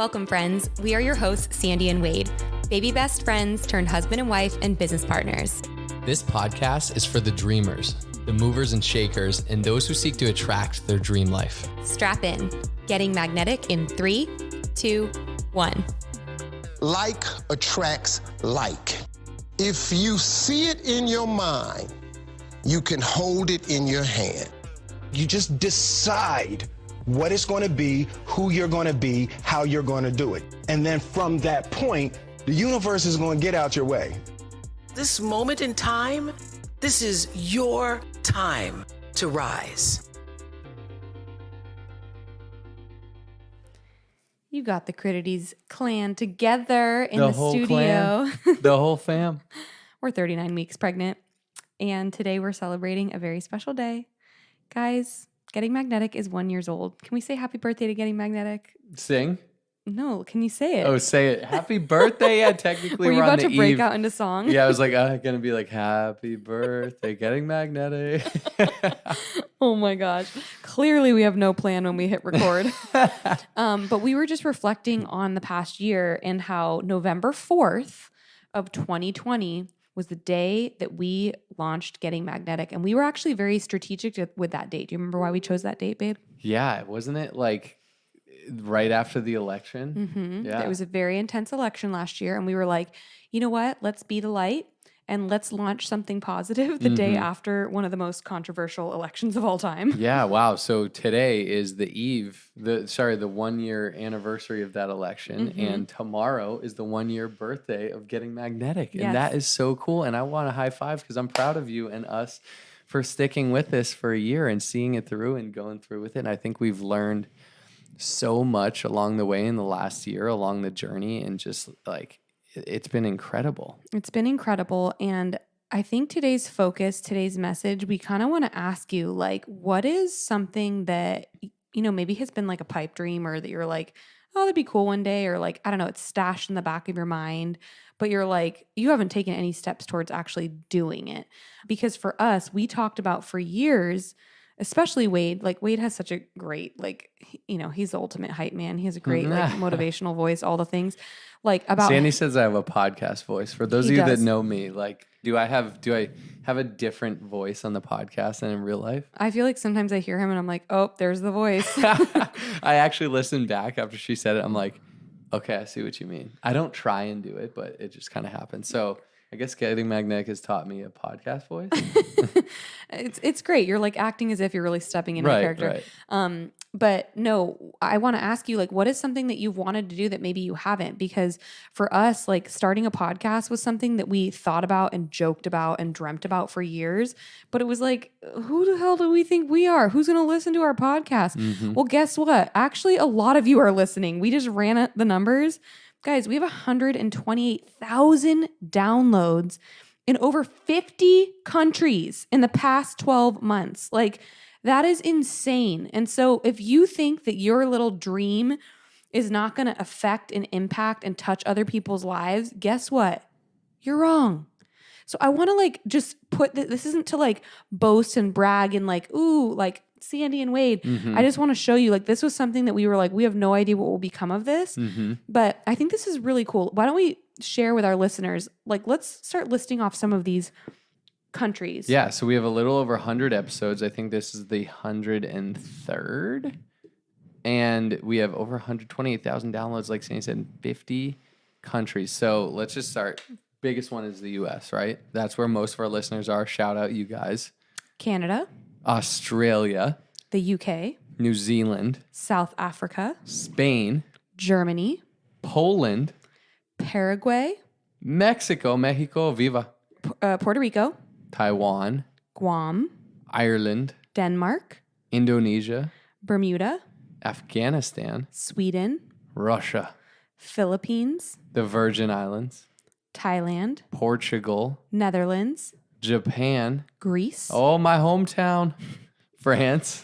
Welcome, friends. We are your hosts, Sandy and Wade, baby best friends turned husband and wife and business partners. This podcast is for the dreamers, the movers and shakers, and those who seek to attract their dream life. Strap in. Getting magnetic in 3, 2, 1. Like attracts like. If you see it in your mind, you can hold it in your hand. You just decide what it's going to be, who you're going to be, how you're going to do it. And then from that point, the universe is going to get out your way. This moment in time, this is your time to rise. You got the Crittities clan together in the studio. The whole fam. We're 39 weeks pregnant, and today we're celebrating a very special day. Guys, Getting Magnetic is 1 year old. Can we say happy birthday to Getting Magnetic? Sing? No, can you say it? Oh, say it. Happy birthday. Yeah, technically Were you we're about on the to break eve. out into song? Yeah, I was like, going to be like, happy birthday, Getting Magnetic. Oh my gosh. Clearly we have no plan when we hit record. But we were just reflecting on the past year and how November 4th of 2020 was the day that we launched Getting Magnetic. And we were actually very strategic with that date. Do you remember why we chose that date, babe? Yeah, wasn't it like right after the election? Mm-hmm. Yeah. It was a very intense election last year. And we were like, you know what? Let's be the light and let's launch something positive the day after one of the most controversial elections of all time. Yeah, wow. So today is the 1 year anniversary of that election. And tomorrow is the 1 year birthday of Getting Magnetic. Yes. And that is so cool. And I want to high five because I'm proud of you and us for sticking with this for a year and seeing it through and going through with it. And I think we've learned so much along the way in the last year, along the journey, and just like, it's been incredible. It's been incredible. And I think today's focus, today's message, we kind of want to ask you, like, what is something that, you know, maybe has been like a pipe dream or that you're like, oh, that'd be cool one day, or like, I don't know, it's stashed in the back of your mind, but you're like, you haven't taken any steps towards actually doing it. Because for us, we talked about for years, especially Wade, like Wade has such a great, like, you know, he's the ultimate hype man. He has a great like motivational voice, all the things like about. Sandy says I have a podcast voice. For those of you that know me, like, do I have a different voice on the podcast than in real life? I feel like sometimes I hear him and I'm like, oh, there's the voice. I actually listened back after she said it. I'm like, okay, I see what you mean. I don't try and do it, but it just kind of happens. So I guess Getting Magnetic has taught me a podcast voice. It's great. You're like acting as if you're really stepping into the character. Right. But no, I want to ask you, like, what is something that you've wanted to do that maybe you haven't? Because for us, like, starting a podcast was something that we thought about and joked about and dreamt about for years. But it was like, who the hell do we think we are? Who's going to listen to our podcast? Well, guess what? Actually, a lot of you are listening. We just ran the numbers. Guys, we have 128,000 downloads in over 50 countries in the past 12 months. Like, that is insane. And so if you think that your little dream is not going to affect and impact and touch other people's lives, guess what? You're wrong. So I want to like just put this isn't to like boast and brag and like, ooh, like Sandy and Wade. I just want to show you like this was something that we were like, we have no idea what will become of this. But I think this is really cool. Why don't we share with our listeners? Like, let's start listing off some of these countries. Yeah, so we have a little over 100 episodes. I think this is the 103rd. And we have over 128,000 downloads, like Sandy said, in 50 countries. So let's just start. Biggest one is the US, right? That's where most of our listeners are. Shout out you guys. Canada. Australia. The UK. New Zealand. South Africa. Spain. Germany. Poland. Paraguay. Mexico, viva. Puerto Rico. Taiwan. Guam. Ireland. Denmark. Indonesia. Bermuda. Afghanistan. Sweden. Russia. Philippines. The Virgin Islands. Thailand. Portugal. Netherlands. Japan. Greece. Oh, my hometown. France.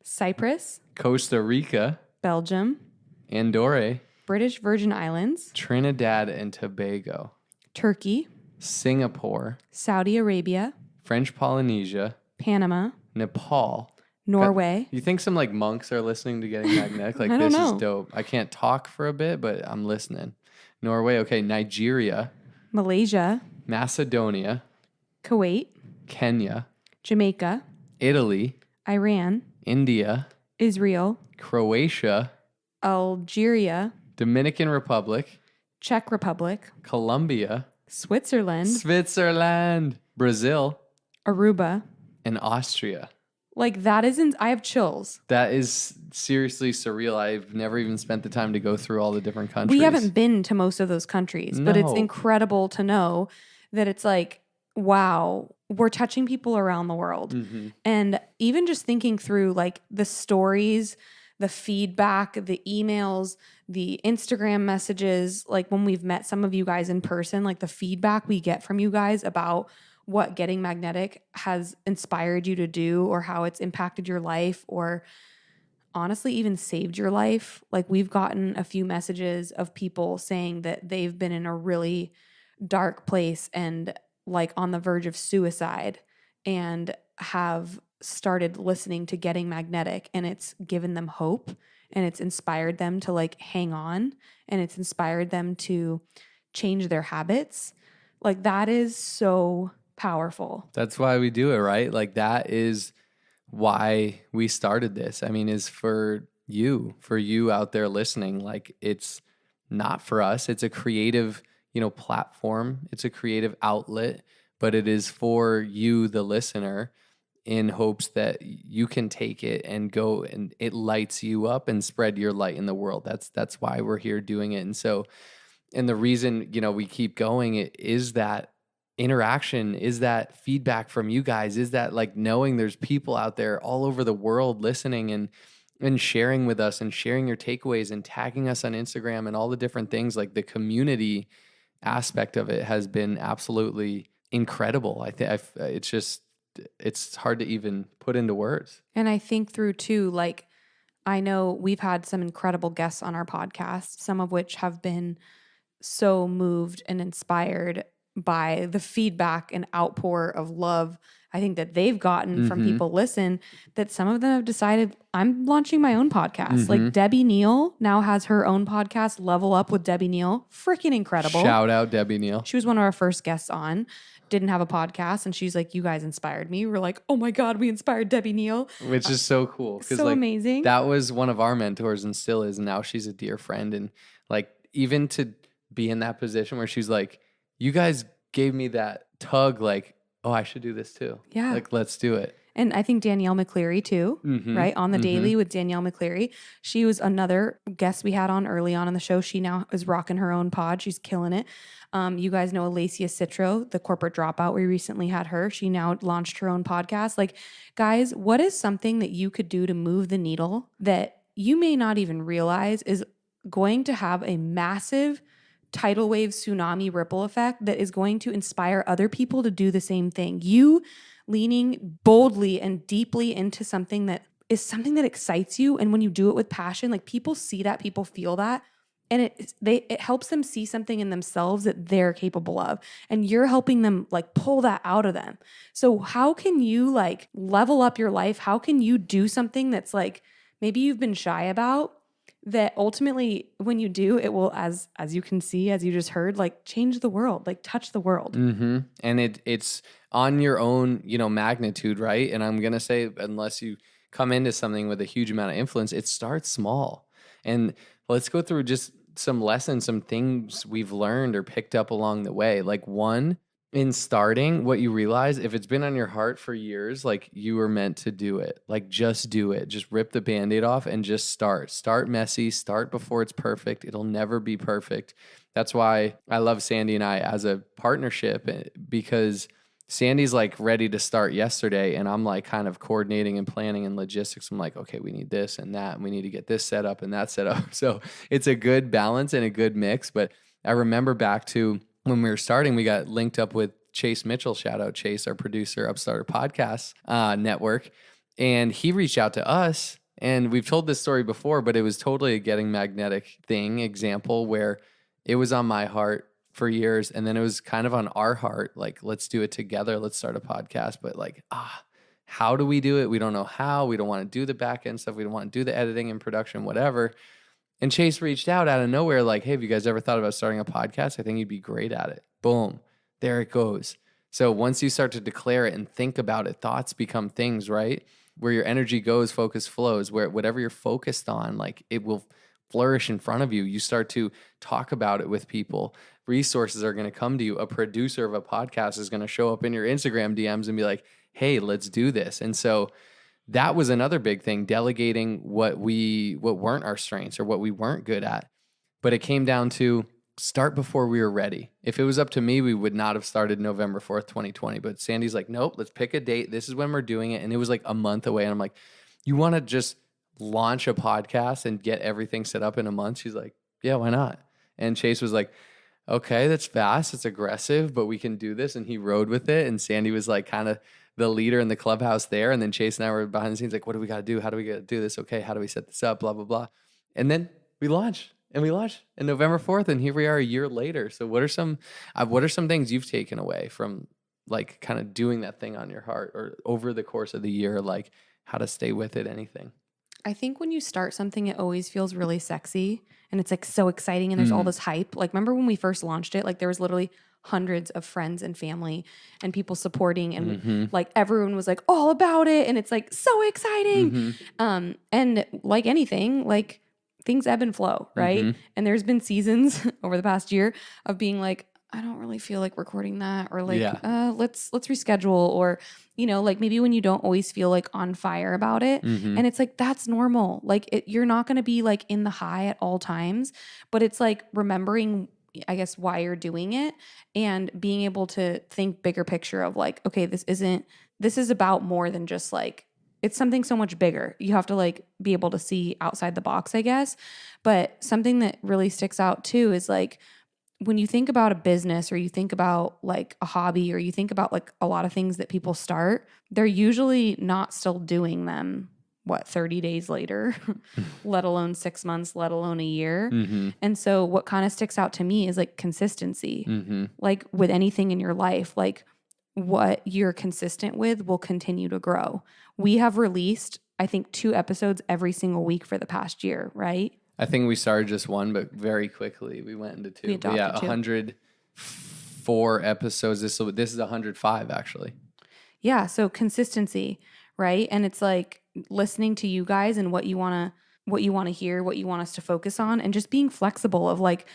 Cyprus. Costa Rica. Belgium. Andorra. British Virgin Islands. Trinidad and Tobago. Turkey. Singapore. Saudi Arabia. French Polynesia. Panama. Nepal. Norway. You think some like monks are listening to Getting Magnetic? Like, I don't this know. is dope. I can't talk for a bit, but I'm listening. Norway. Okay. Nigeria, Malaysia, Macedonia, Kuwait, Kenya, Jamaica, Italy, Iran, India, Israel, Croatia, Algeria, Dominican Republic, Czech Republic, Colombia, Switzerland, Switzerland, Brazil, Aruba. and Austria. Like that isn't, I have chills. That is seriously surreal. I've never even spent the time to go through all the different countries. We haven't been to most of those countries, but it's No. incredible to know that it's like, wow, we're touching people around the world. Mm-hmm. And even just thinking through like the stories, the feedback, the emails, the Instagram messages, like when we've met some of you guys in person, like the feedback we get from you guys about what Getting Magnetic has inspired you to do or how it's impacted your life or honestly even saved your life. Like we've gotten a few messages of people saying that they've been in a really dark place and like on the verge of suicide and have started listening to Getting Magnetic, and it's given them hope and it's inspired them to like hang on and it's inspired them to change their habits. Like that is so powerful. That's why we do it, right? Like that is why we started this. I mean, is for you out there listening. Like it's not for us. It's a creative, platform. It's a creative outlet, but it is for you, the listener, in hopes that you can take it and go and it lights you up and spread your light in the world. That's why we're here doing it. And so, and the reason, we keep going is that interaction, is that feedback from you guys, is that like knowing there's people out there all over the world listening and sharing with us and sharing your takeaways and tagging us on Instagram and all the different things. Like the community aspect of it has been absolutely incredible. I think it's hard to even put into words. And I think through too, like I know we've had some incredible guests on our podcast, some of which have been so moved and inspired by the feedback and outpour of love I think that they've gotten from people listen, that some of them have decided I'm launching my own podcast. Like Debbie Neal now has her own podcast, Level Up with Debbie Neal. Freaking incredible. Shout out Debbie Neal. She was one of our first guests on, didn't have a podcast. And she's like, you guys inspired me. We're like, oh my God, we inspired Debbie Neal. Which is so cool. So amazing. That was one of our mentors and still is. And now she's a dear friend. And like, even to be in that position where she's like, you guys gave me that tug, like, oh, I should do this too. Yeah. Like, let's do it. And I think Danielle McCleary too, right? On the Daily with Danielle McCleary. She was another guest we had on early on in the show. She now is rocking her own pod. She's killing it. You guys know Alacia Citro, the corporate dropout. We recently had her. She now launched her own podcast. Like, guys, what is something that you could do to move the needle that you may not even realize is going to have a massive tidal wave tsunami ripple effect that is going to inspire other people to do the same thing? You leaning boldly and deeply into something that is something that excites you. And when you do it with passion, like people see that, people feel that. And it helps them see something in themselves that they're capable of. And you're helping them like pull that out of them. So how can you like level up your life? How can you do something that's like maybe you've been shy about, that ultimately when you do, it will, as you can see, as you just heard, like change the world, like touch the world. And it's on your own, magnitude, right? And I'm going to say, unless you come into something with a huge amount of influence, it starts small. And let's go through just some lessons, some things we've learned or picked up along the way. Like one, in starting, what you realize, if it's been on your heart for years, like you were meant to do it. Like just do it. Just rip the Band-Aid off and just start. Start messy. Start before it's perfect. It'll never be perfect. That's why I love Sandy and I as a partnership, because Sandy's like ready to start yesterday, and I'm like kind of coordinating and planning and logistics. I'm like, okay, we need this and that, and we need to get this set up and that set up. So it's a good balance and a good mix. But I remember back to when we were starting, we got linked up with Chase Mitchell. Shout out Chase, our producer, Upstarter Podcast Network. And he reached out to us, and we've told this story before, but it was totally a Getting Magnetic example where it was on my heart for years. And then it was kind of on our heart, like, let's do it together. Let's start a podcast. But like, how do we do it? We don't know how. We don't want to do the back end stuff. We don't want to do the editing and production, whatever. And Chase reached out of nowhere like, hey, have you guys ever thought about starting a podcast? I think you'd be great at it. Boom. There it goes. So once you start to declare it and think about it, thoughts become things, right? Where your energy goes, focus flows, where whatever you're focused on, like it will flourish in front of you. You start to talk about it with people. Resources are going to come to you. A producer of a podcast is going to show up in your Instagram DMs and be like, hey, let's do this. And so that was another big thing, delegating what weren't our strengths or what we weren't good at. But it came down to start before we were ready. If it was up to me, we would not have started November 4th, 2020. But Sandy's like, nope, let's pick a date. This is when we're doing it. And it was like a month away. And I'm like, you want to just launch a podcast and get everything set up in a month? She's like, yeah, why not? And Chase was like, okay, that's fast. It's aggressive, but we can do this. And he rode with it. And Sandy was like kind of the leader in the clubhouse there. And then Chase and I were behind the scenes like, what do we got to do? How do we got to do this? Okay, how do we set this up? Blah, blah, blah. And then we launched. And we launched on November 4th, and here we are a year later. So what are some things you've taken away from like kind of doing that thing on your heart or over the course of the year, like how to stay with it, anything? I think when you start something, it always feels really sexy and it's like so exciting and there's all this hype. Like remember when we first launched it, like there was literally hundreds of friends and family and people supporting and like everyone was like all about it. And it's like so exciting. And like anything, like things ebb and flow, right? And there's been seasons over the past year of being like, I don't really feel like recording that, or like, let's reschedule, or, you know, like maybe when you don't always feel like on fire about it. And it's like, that's normal. Like you're not going to be like in the high at all times, but it's like remembering, I guess, why you're doing it and being able to think bigger picture of like, okay, this is about more than just like, it's something so much bigger. You have to like be able to see outside the box, I guess. But something that really sticks out too is like when you think about a business or you think about like a hobby or you think about like a lot of things that people start, they're usually not still doing them, 30 days later, let alone 6 months, let alone a year. And so what kind of sticks out to me is like consistency. Like with anything in your life, like what you're consistent with will continue to grow. We have released, I think, 2 episodes every single week for the past year, right? I think we started just 1, but very quickly we went into 2. We yeah, 2. 104 episodes. This is 105 actually. Yeah, so consistency, right? And it's like listening to you guys and what you want to hear, what you want us to focus on, and just being flexible of like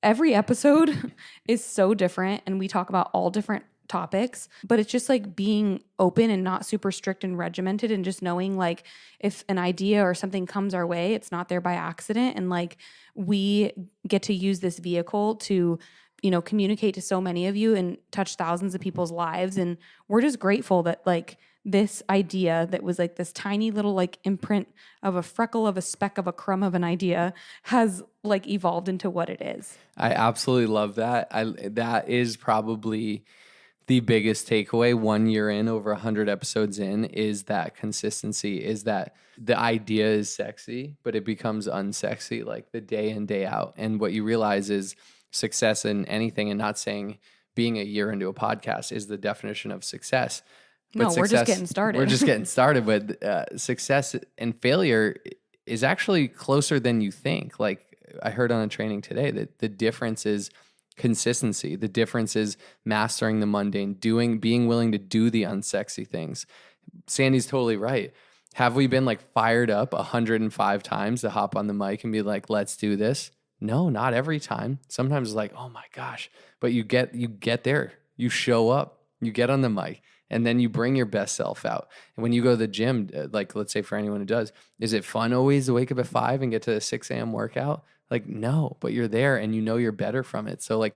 every episode is so different and we talk about all different topics, but it's just like being open and not super strict and regimented, and just knowing like if an idea or something comes our way, it's not there by accident. And like we get to use this vehicle to, you know, communicate to so many of you and touch thousands of people's lives. And we're just grateful that like this idea that was like this tiny little like imprint of a freckle of a speck of a crumb of an idea has like evolved into what it is. I absolutely love that. That is probably the biggest takeaway 1 year in, over 100 episodes in, is that consistency, is that the idea is sexy, but it becomes unsexy like the day in, day out. And what you realize is success in anything, and not saying being a year into a podcast is the definition of success. But no, we're just getting started. We're just getting started. But success and failure is actually closer than you think. Like I heard on a training today that the difference is consistency. The difference is mastering the mundane, being willing to do the unsexy things. Sandy's totally right. Have we been like fired up 105 times to hop on the mic and be like, let's do this? No, not every time. Sometimes it's like, oh my gosh, but you get there, you show up, you get on the mic, and then you bring your best self out. And when you go to the gym, like let's say for anyone who does, is it fun always to wake up at 5 and get to a 6 a.m. workout? Like, no, but you're there and you know you're better from it. So like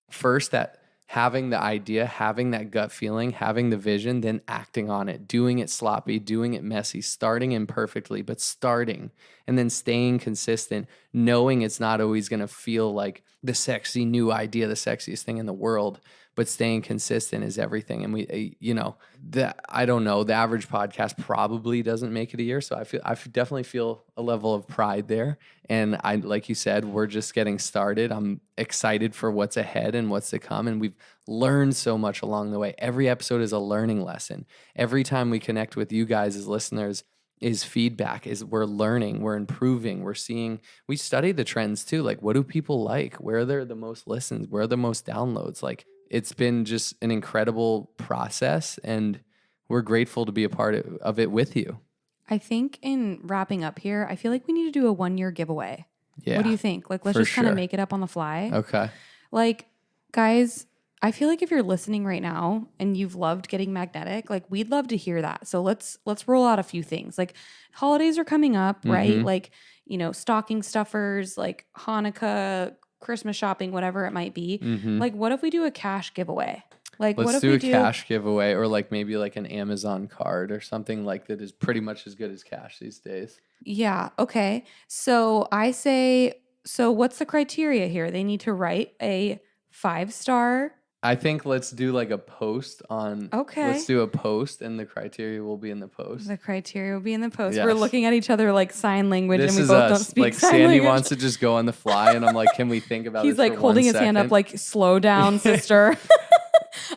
first that having the idea, having that gut feeling, having the vision, then acting on it, doing it sloppy, doing it messy, starting imperfectly, but starting, and then staying consistent, knowing it's not always going to feel like the sexy new idea, the sexiest thing in the world, but staying consistent is everything. And I don't know, the average podcast probably doesn't make it a year. So I definitely feel a level of pride there. And like you said, we're just getting started. I'm excited for what's ahead and what's to come. And we've learned so much along the way. Every episode is a learning lesson. Every time we connect with you guys as listeners is feedback, is we're learning, we're improving, we study the trends too. Like, what do people like? Where are there the most listens? Where are the most downloads? Like, it's been just an incredible process, and we're grateful to be a part of it with you. I think in wrapping up here, I feel like we need to do a 1-year giveaway. Yeah. What do you think? Like, let's just kind of make it up on the fly. Okay. Like, guys, I feel like if you're listening right now and you've loved Getting Magnetic, like, we'd love to hear that. So let's roll out a few things. Like, holidays are coming up, right? Like, stocking stuffers, like Hanukkah, Christmas shopping, whatever it might be. Like, what if we do a cash giveaway? Like, let's what if do we a cash giveaway, or like maybe like an Amazon card or something like that is pretty much as good as cash these days. Yeah. Okay. So I say, what's the criteria here? They need to write a 5-star. I think let's do like a post on. Okay. Let's do a post, and the criteria will be in the post. The criteria will be in the post. Yes. We're looking at each other like sign language, This and we is both us. don't speak Like, sign Sandy language. wants to just go on the fly, and I'm like, can we think about He's this like for holding 1 his hand up, second? like, slow down, sister.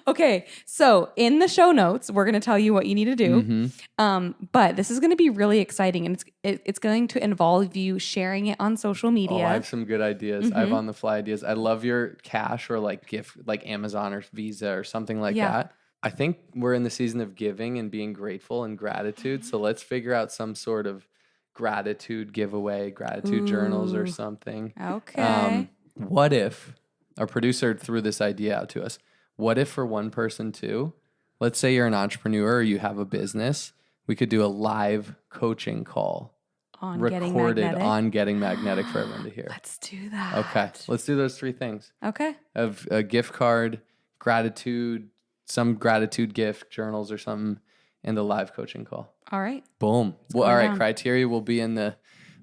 Okay, so in the show notes, we're going to tell you what you need to do. But this is going to be really exciting, and it's going to involve you sharing it on social media. Oh, I have some good ideas. I have on the fly ideas. I love your cash or like gift, like Amazon or Visa or something like that. I think we're in the season of giving and being grateful and gratitude. So let's figure out some sort of gratitude giveaway, gratitude journals or something. Okay. What if our producer threw this idea out to us? What if for one person too, let's say you're an entrepreneur or you have a business, we could do a live coaching call On recorded Getting Magnetic. on Getting Magnetic for everyone to hear. Let's do that. Okay, let's do those 3 things. Okay. Of a gift card, gratitude, some gratitude gift, journals or something, and a live coaching call. All right. Boom. Well, go all right, down. criteria will be in the...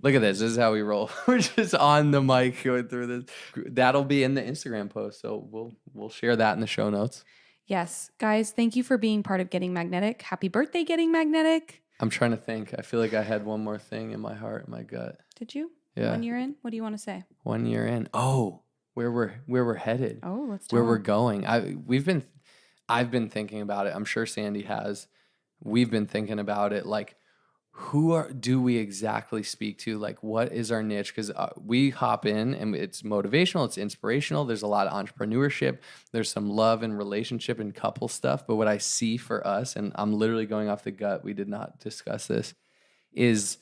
Look at this. This is how we roll. We're just on the mic going through this. That'll be in the Instagram post, so we'll share that in the show notes. Yes. Guys, thank you for being part of Getting Magnetic. Happy birthday, Getting Magnetic. I'm trying to think. I feel like I had one more thing in my heart, in my gut. Did you? Yeah. 1 year in? What do you want to say? 1 year in. Oh, where we're headed. Oh, let's talk. Where we're going. I've been thinking about it. I'm sure Sandy has. We've been thinking about it. Like, do we exactly speak to? Like, what is our niche? Because we hop in and it's motivational, it's inspirational. There's a lot of entrepreneurship. There's some love and relationship and couple stuff. But what I see for us, and I'm literally going off the gut, we did not discuss this, is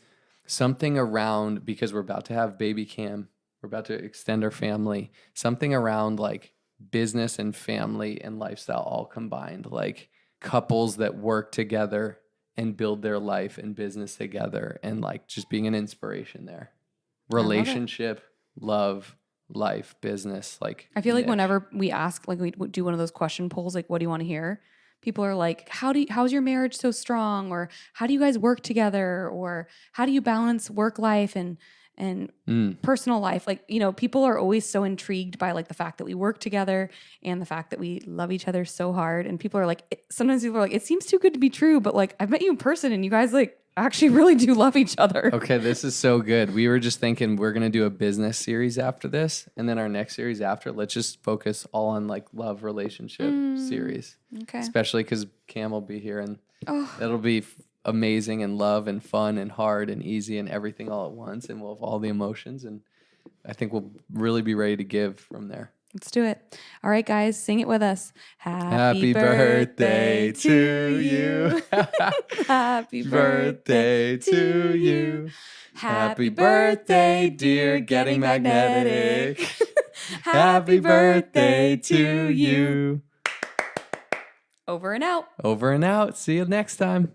something around, because we're about to have baby Cam, we're about to extend our family, something around like business and family and lifestyle all combined, like couples that work together and build their life and business together, and like just being an inspiration there. Relationship, love, life, business. Like, I feel like niche. whenever we ask, like we do one of those question polls, like, what do you want to hear? People are like, how's your marriage so strong? Or how do you guys work together? Or how do you balance work life and personal life? Like, people are always so intrigued by like the fact that we work together and the fact that we love each other so hard. And people are like, sometimes people are like, it seems too good to be true, but like, I've met you in person and you guys like actually really do love each other. Okay, this is so good. We were just thinking we're going to do a business series after this. And then our next series after, let's just focus all on like love relationship series. Okay. Especially because Cam will be here, and that'll be amazing and love and fun and hard and easy and everything all at once. And we'll have all the emotions. And I think we'll really be ready to give from there. Let's do it. All right, guys, sing it with us. Happy birthday to you. Happy Birthday to you. Happy birthday, dear Getting Magnetic. Happy birthday to you. Over and out. Over and out. See you next time.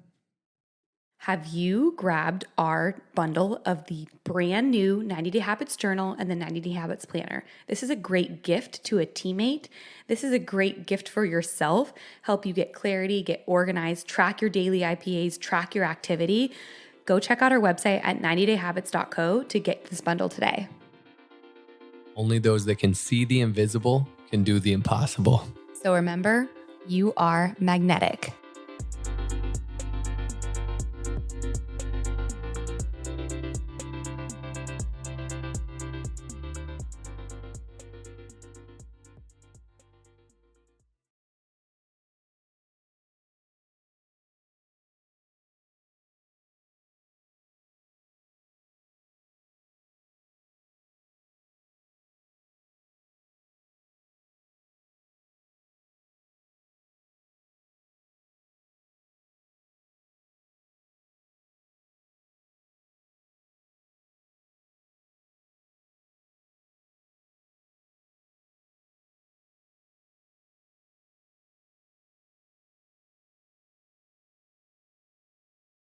Have you grabbed our bundle of the brand new 90-Day Habits Journal and the 90-Day Habits Planner? This is a great gift to a teammate. This is a great gift for yourself. Help you get clarity, get organized, track your daily IPAs, track your activity. Go check out our website at 90dayhabits.co to get this bundle today. Only those that can see the invisible can do the impossible. So remember, you are magnetic.